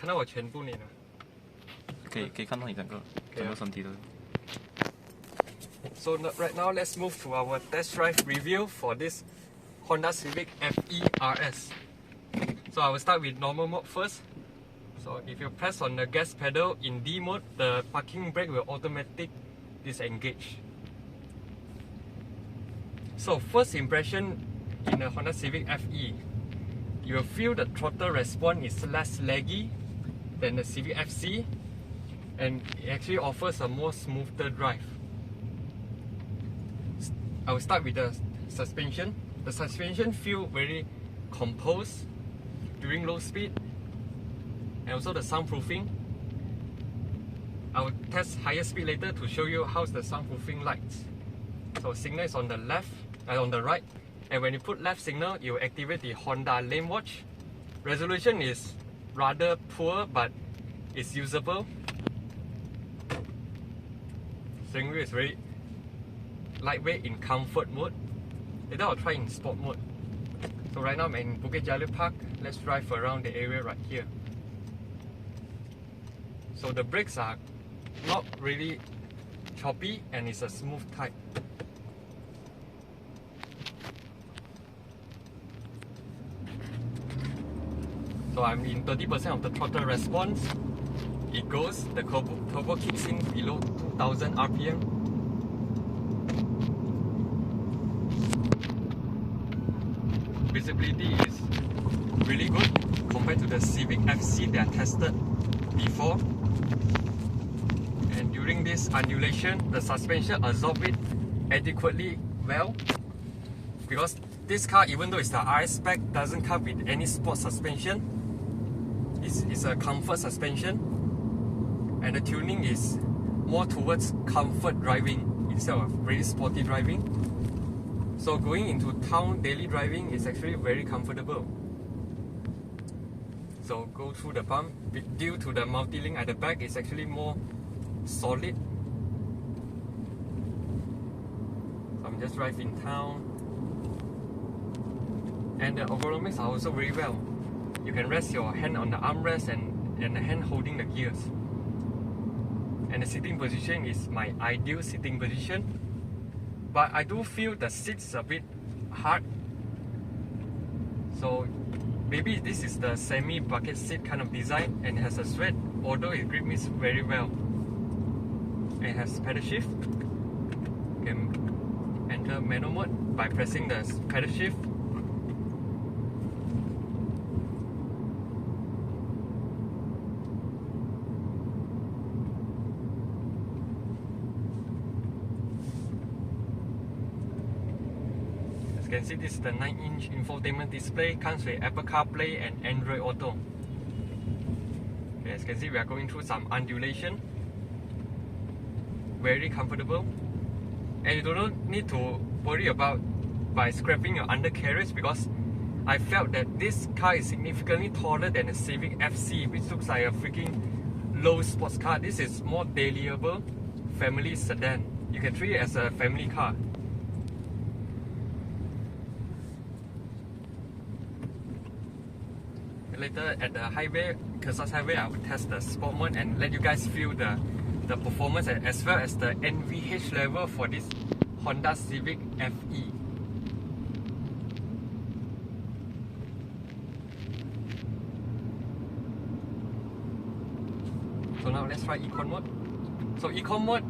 看到我全部脸了。可以看到你整个身体的。So right now, let's move to our test drive review for this Honda Civic FE RS. So I will start with normal mode first. So if you press on the gas pedal in D mode, the parking brake will automatically disengage. So first impression in the Honda Civic FE, you will feel the throttle response is less laggy than the Civic FC, and it actually offers a more smoother drive. I will start with the suspension. The suspension feels very composed during low speed, and also the soundproofing. I will test higher speed later to show you how's the soundproofing like. So signal is on the left, on the right, and when you put left signal, you activate the Honda Lane Watch. Resolution is rather poor, but it's usable. Steering wheel is very lightweight in comfort mode. Later I'll try in sport mode. So right now I'm in Bukit Jalil Park. Let's drive around the area right here. So the brakes are not really choppy and it's a smooth type. So I'm in 30% of the throttle response. It goes, the turbo kicks in below 2000 RPM. Visibility is really good compared to the Civic FC that I tested before. And during this undulation, the suspension absorbs it adequately well, because this car, even though it's the RS spec, doesn't come with any sport suspension. It's a comfort suspension, and the tuning is more towards comfort driving instead of really sporty driving. So going into town daily driving is actually very comfortable. So go through the bump, due to the multi-link at the back, it's actually more solid. So I'm just driving in town, and the ergonomics are also very well. You can rest your hand on the armrest and the hand holding the gears. And the sitting position is my ideal sitting position. But I do feel the seats a bit hard. So maybe this is the semi-bucket seat kind of design, and it has a sweat, although it grips me very well. And it has pedal shift. You can enter manual mode by pressing the pedal shift. You can see this is the 9-inch infotainment display, comes with Apple CarPlay and Android Auto. Okay, as you can see, we are going through some undulation. Very comfortable, and you don't need to worry about by scraping your undercarriage, because I felt that this car is significantly taller than the Civic FC, which looks like a freaking low sports car. This is more dailyable family sedan. You can treat it as a family car. Later at the highway, Kansas Highway, I will test the sport mode and let you guys feel the performance as well as the NVH level for this Honda Civic FE. So now let's try Econ mode. So Econ mode,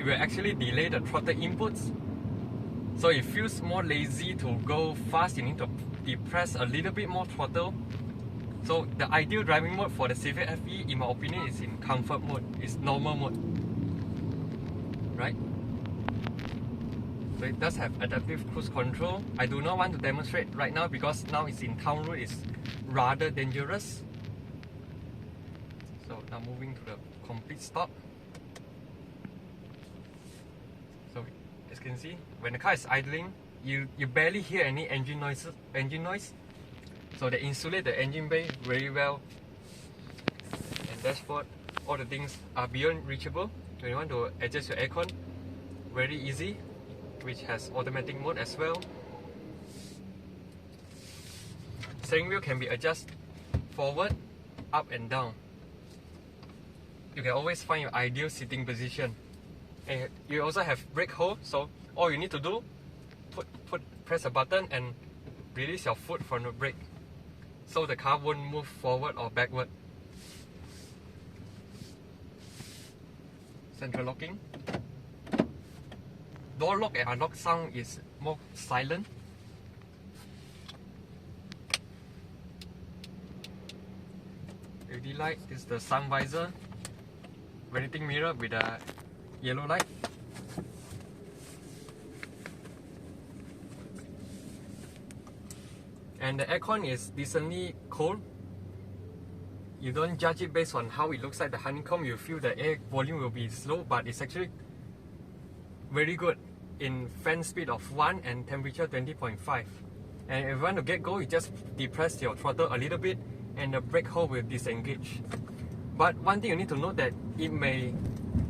it will actually delay the throttle inputs. So it feels more lazy to go fast. You need to depress a little bit more throttle. So the ideal driving mode for the Civic FE, in my opinion, is in comfort mode. It's normal mode, right? So it does have adaptive cruise control. I do not want to demonstrate right now because now it's in town road, it's rather dangerous. So now moving to the complete stop. So as you can see, when the car is idling, you barely hear any engine noise. So they insulate the engine bay very well. And dashboard, all the things are beyond reachable. When you want to adjust your aircon, very easy, which has automatic mode as well. Steering wheel can be adjusted forward, up and down. you can always find your ideal sitting position. And you also have brake hold, so all you need to do, press a button and release your foot from the brake, so the car won't move forward or backward. Central locking. Door lock and unlock sound is more silent. LED light is the sun visor, vanity mirror with a yellow light. And the aircon is decently cold. You don't judge it based on how it looks like the honeycomb. You feel the air volume will be slow, but it's actually very good in fan speed of 1 and temperature 20.5. And if you want to get go, you just depress your throttle a little bit and the brake hold will disengage. But one thing you need to note that it may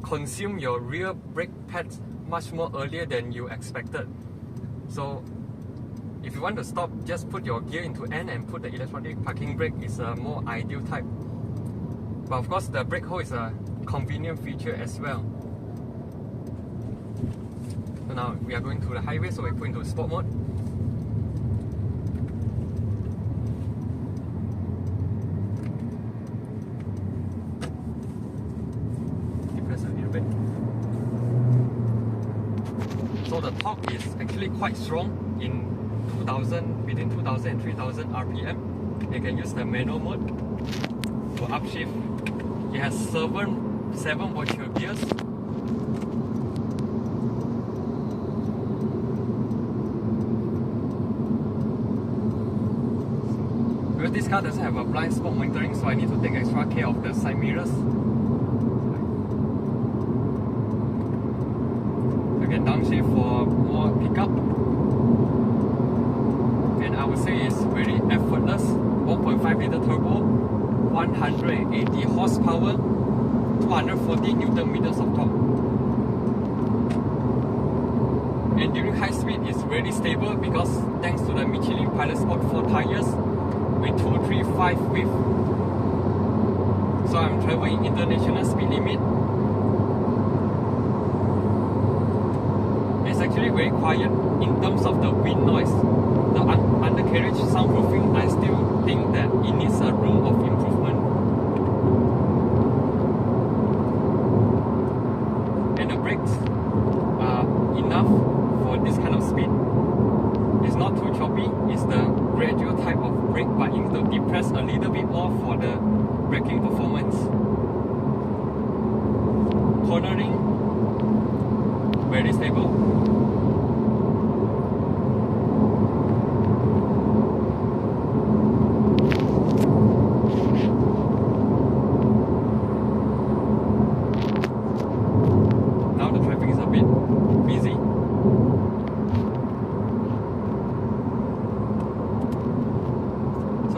consume your rear brake pads much more earlier than you expected. So if you want to stop, just put your gear into N and put the electronic parking brake is a more ideal type. But of course the brake hold is a convenient feature as well. So now we are going to the highway, so we put into sport mode. Depress a little bit. So the torque is actually quite strong in between 2000 and 3000 RPM. You can use the manual mode to upshift. It has 7 virtual gears. Because this car doesn't have a blind spot monitoring, so I need to take extra care of the side mirrors. You can downshift for more pickup. And I would say it's very effortless. 1.5 liter turbo, 180 horsepower, 240 Newton meters of torque. And during high speed, it's very stable because thanks to the Michelin Pilot Sport 4 tires with 235 width. So I'm traveling international speed limit. It's actually very quiet in terms of the wind noise. The undercarriage soundproofing, I still think that it needs a room of improvement. And the brakes are enough for this kind of speed. It's not too choppy, it's the gradual type of brake, but you need to depress a little bit more for the braking performance. Cornering, very stable.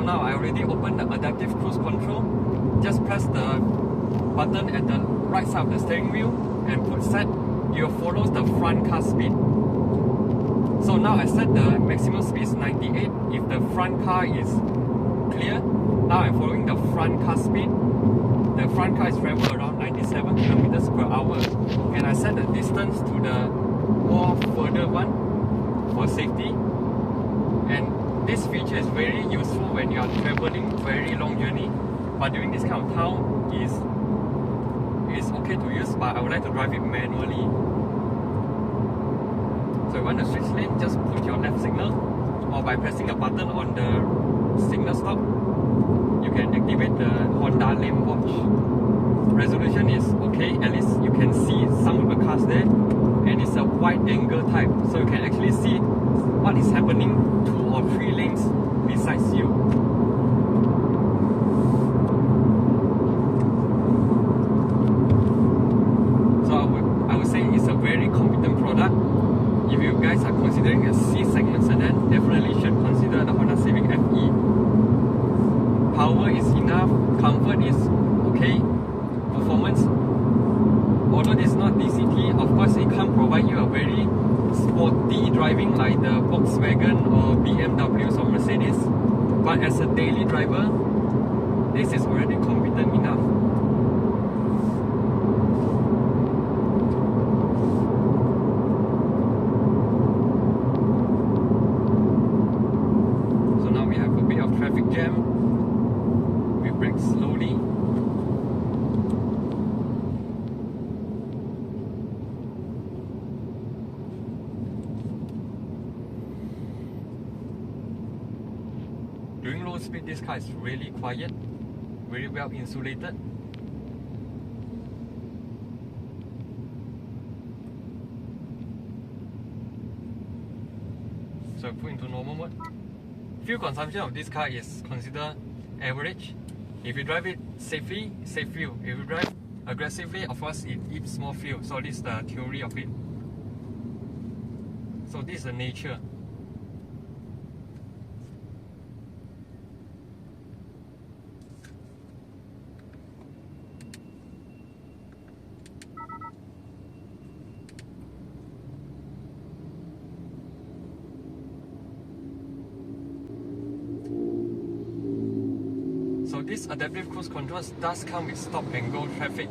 Now I already opened the adaptive cruise control. Just press the button at the right side of the steering wheel and put set. You follow the front car speed. So now I set the maximum speed is 98. If the front car is clear, now I'm following the front car speed. The front car is travel around 97 kilometers per hour, and I set the distance to the more further one for safety. And this feature is very useful when you are traveling very long journey, but during this kind of town is okay to use, but I would like to drive it manually. So if you want to switch lane, just put your left signal, or by pressing a button on the signal stop, you can activate the Honda lane watch. Resolution is okay, at least you can see some of the cars there, and it's a wide angle type, so you can actually see what is happening 2 or 3 lanes besides you. So I would say it's a very competent product. If you guys are considering a C segment sedan, definitely should consider the Honda Civic FE. Power is enough, comfort is okay, performance, although this is not DCT, of course it can't provide you a very sporty driving like the Volkswagen or BMWs or Mercedes, but as a daily driver, this is already competent enough. During low speed, this car is really quiet, very well insulated. So I put into normal mode. Fuel consumption of this car is considered average. If you drive it safely, safe fuel. If you drive aggressively, of course it eats more fuel. So this is the theory of it. So this is the nature. So this adaptive cruise control does come with stop and go traffic.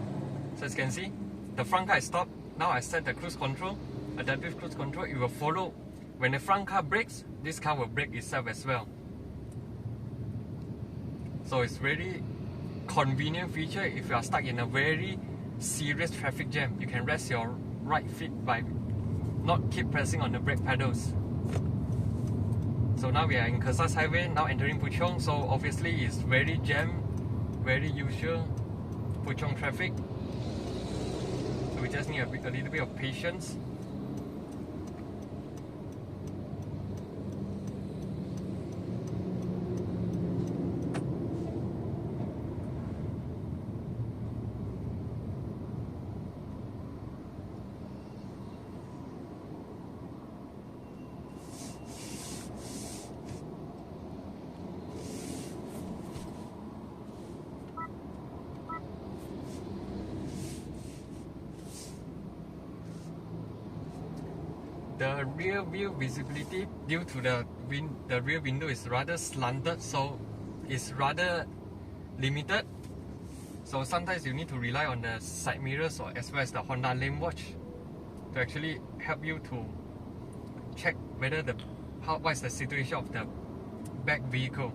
So as you can see, the front car is stopped. Now I set the cruise control, adaptive cruise control. It will follow. When the front car brakes, this car will brake itself as well. So it's very convenient feature if you are stuck in a very serious traffic jam. You can rest your right feet by not keep pressing on the brake pedals. So now we are in Kesas Highway, now entering Puchong. So obviously it's very jammed, very usual Puchong traffic. So we just need a little bit of patience. The rear view visibility, due to the rear window is rather slanted, so it's rather limited. So sometimes you need to rely on the side mirrors or as well as the Honda Lane Watch to actually help you to check whether what is the situation of the back vehicle.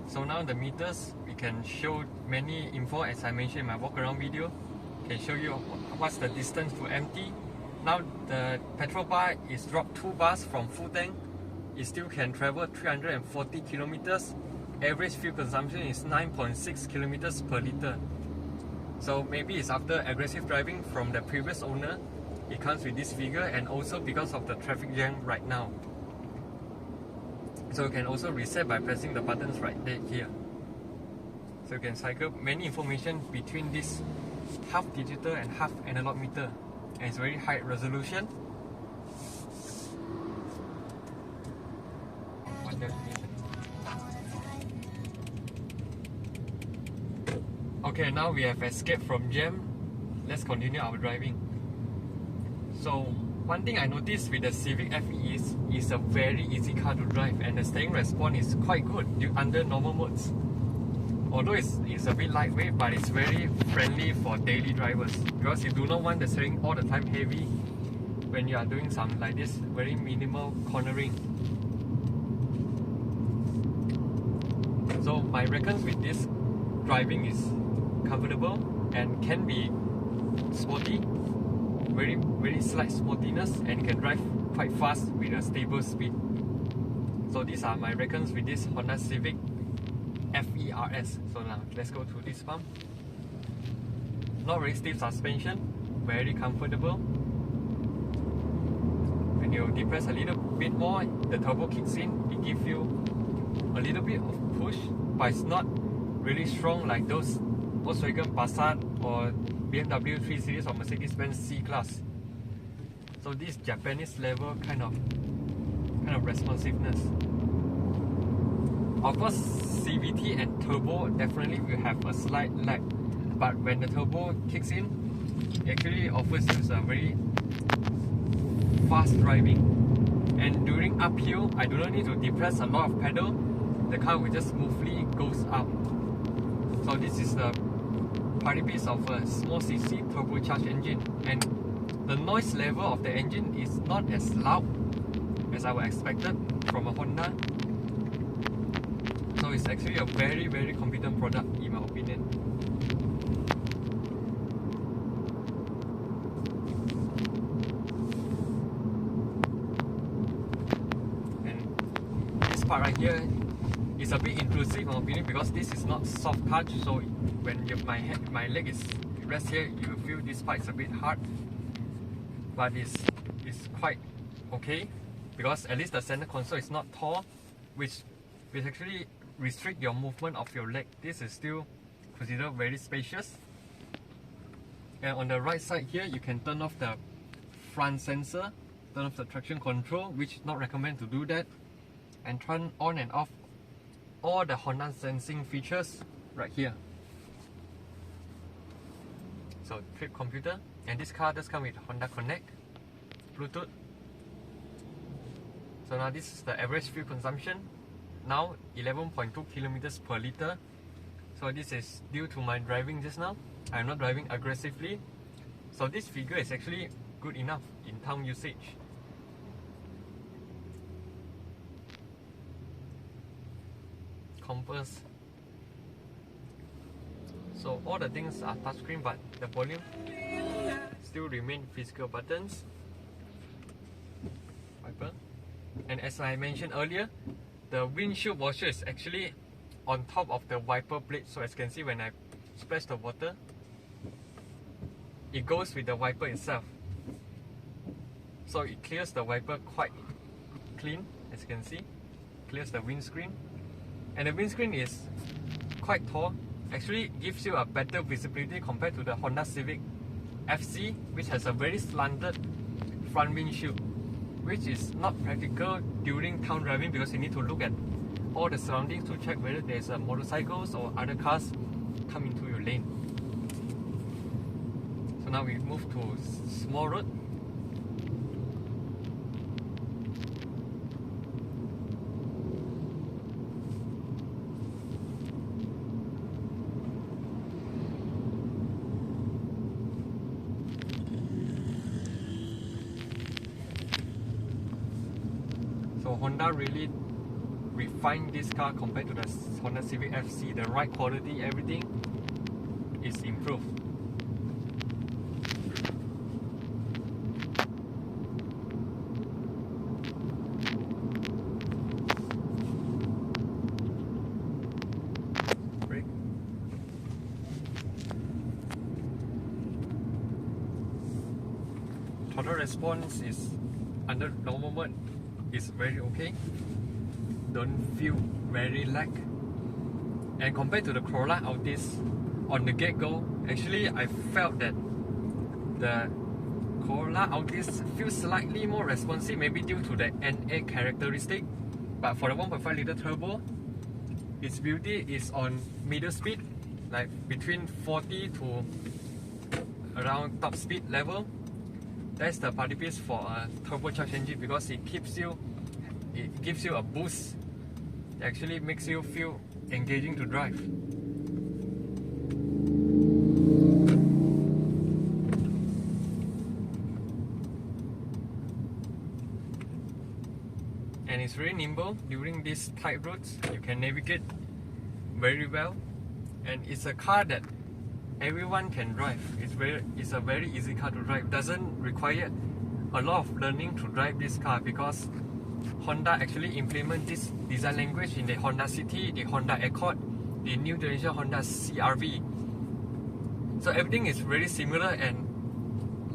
So now the meters, we can show many info as I mentioned in my walk around video. Can show you what's the distance to empty. Now the petrol bar is dropped 2 bars from full tank. It still can travel 340 kilometers. Average fuel consumption is 9.6 kilometers per liter. So maybe it's after aggressive driving from the previous owner. It comes with this figure, and also because of the traffic jam right now. So you can also reset by pressing the buttons right there here. So you can cycle many information between this half digital and half analog meter, and it's very high resolution. Okay, now we have escaped from jam. Let's continue our driving. So one thing I noticed with the Civic FE is it's a very easy car to drive, and the steering response is quite good under normal modes. Although it's a bit lightweight, but it's very friendly for daily drivers, because you do not want the steering all the time heavy when you are doing some like this very minimal cornering. So my reckons with this driving is comfortable and can be sporty. Very slight sportiness, and you can drive quite fast with a stable speed. So these are my reckons with this Honda Civic FERS. So now let's go to this pump. Not very stiff suspension, very comfortable. When you depress a little bit more, the turbo kicks in. It gives you a little bit of push, but it's not really strong like those Volkswagen Passat or BMW 3 Series or Mercedes-Benz C-Class. So this Japanese level kind of responsiveness. Of course, CVT and turbo definitely will have a slight lag, but when the turbo kicks in, it actually offers you a very fast driving. And during uphill, I do not need to depress a lot of pedal. The car will just smoothly goes up. So this is the party piece of a small cc turbocharged engine, and the noise level of the engine is not as loud as I would expected from a Honda. So it's actually a very, very competent product in my opinion. And this part right here is a bit intrusive in my opinion, because this is not soft touch. So when my leg is rest here, you feel this part is a bit hard, but it's quite okay, because at least the center console is not tall, which actually restrict your movement of your leg. This is still considered very spacious. And on the right side here, you can turn off the front sensor, turn off the traction control, which is not recommend to do that, and turn on and off all the Honda sensing features right here. So trip computer, and this car does come with Honda Connect, Bluetooth. So now this is the average fuel consumption. Now 11.2 kilometers per liter. So this is due to my driving just now. I'm not driving aggressively. So this figure is actually good enough in town usage. Compass. So all the things are touchscreen, but the volume still remain physical buttons. Wiper. And as I mentioned earlier, the windshield washer is actually on top of the wiper plate. So as you can see, when I splash the water, it goes with the wiper itself. So it clears the wiper quite clean, as you can see. Clears the windscreen. And the windscreen is quite tall. Actually gives you a better visibility compared to the Honda Civic FC, which has a very slanted front windshield, which is not practical during town driving, because you need to look at all the surroundings to check whether there's motorcycles or other cars come into your lane. So now we move to small road. So Honda really refined this car compared to the Honda Civic FC. The ride quality, everything is improved. Brake. Throttle response is under normal mode. Is very okay, don't feel very lag. And compared to the Corolla Altis on the get-go, actually I felt that the Corolla Altis feels slightly more responsive, maybe due to the NA characteristic. But for the 1.5 liter turbo, its beauty is on middle speed, like between 40 to around top speed level. That's the party piece for a turbocharged engine, because it gives you a boost. It actually makes you feel engaging to drive. And it's very nimble during these tight roads. You can navigate very well, and it's a car that everyone can drive. It's a very easy car to drive. Doesn't require a lot of learning to drive this car, because Honda actually implement this design language in the Honda City, the Honda Accord, the new generation Honda CR-V. So everything is very similar and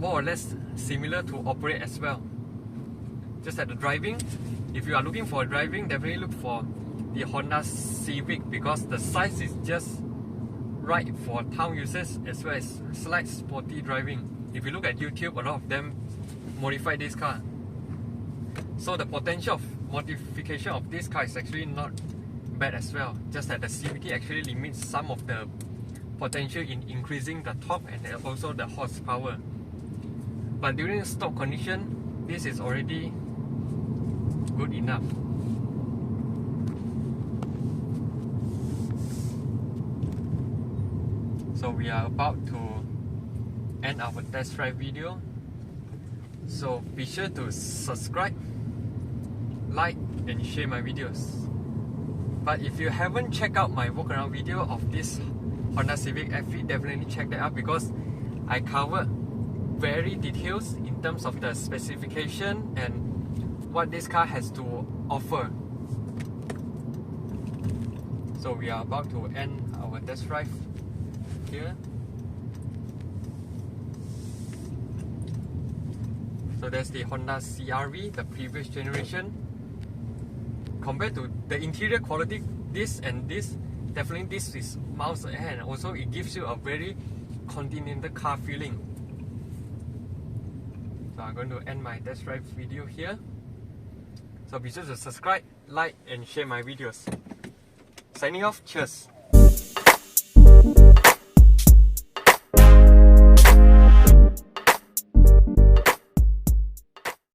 more or less similar to operate as well. Just like the driving, if you are looking for driving, definitely look for the Honda Civic, because the size is just right for town users as well as slight sporty driving. If you look at YouTube, a lot of them modify this car. So the potential of modification of this car is actually not bad as well. Just that the CVT actually limits some of the potential in increasing the torque and also the horsepower. But during stock condition, this is already good enough. So we are about to end our test drive video. So be sure to subscribe, like and share my videos. But if you haven't checked out my walk around video of this Honda Civic FE, definitely check that out because I covered very details in terms of the specification and what this car has to offer. So we are about to end our test drive here. So that's the Honda CR-V, the previous generation. Compared to the interior quality, this and this, definitely this is miles ahead, and also it gives you a very continental car feeling. So I'm going to end my test drive video here. So be sure to subscribe, like and share my videos. Signing off, cheers!